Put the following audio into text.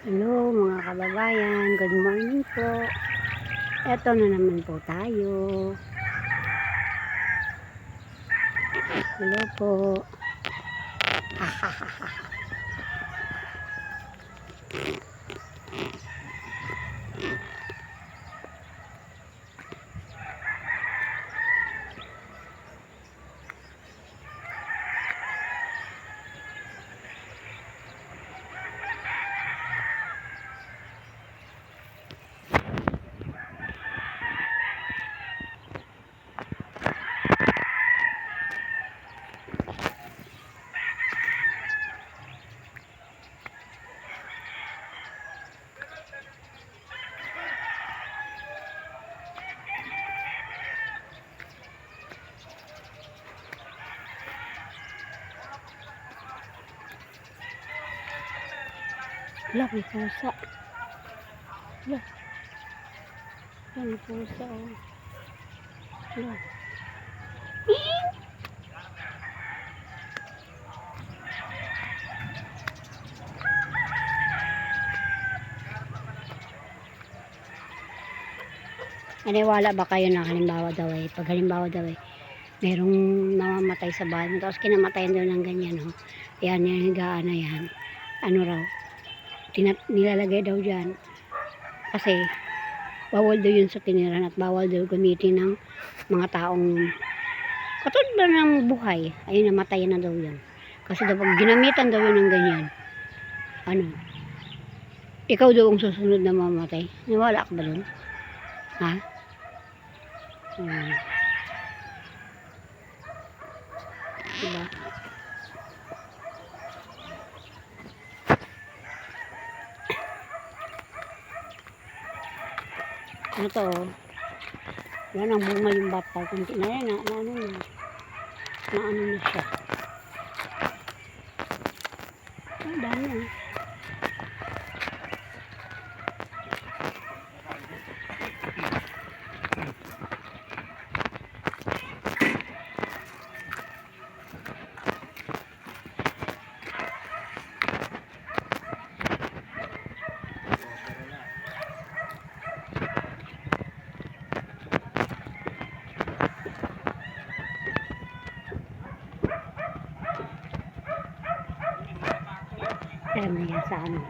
Hello mga kababayan, good morning po. Eto na naman po tayo. Hello po. Wala, may pusa. Wala. Wala, may pusa. Wala. Maniwala ba kayo na halimbawa daw pag halimbawa daw merong namamatay sa bahay mo, tapos kinamatayan daw ng ganyan, no? Yan, yung higaan na yan. Ano raw? Nilalagay daw dyan. Kasi, bawal daw yun sa tiniran at bawal daw gamitin ng mga taong katulad ba ng buhay. Ayun, namatayan na daw yun. Kasi daw pag ginamitan daw yun ng ganyan, ano? Ikaw daw ang susunod na mamatay. Niwala ka ba dun? Ha? Diba? Ano to? Yan ang bunga yung bata. Kunti na yan. Na ano na siya. Ang dami yan. Alam na yan sa ano.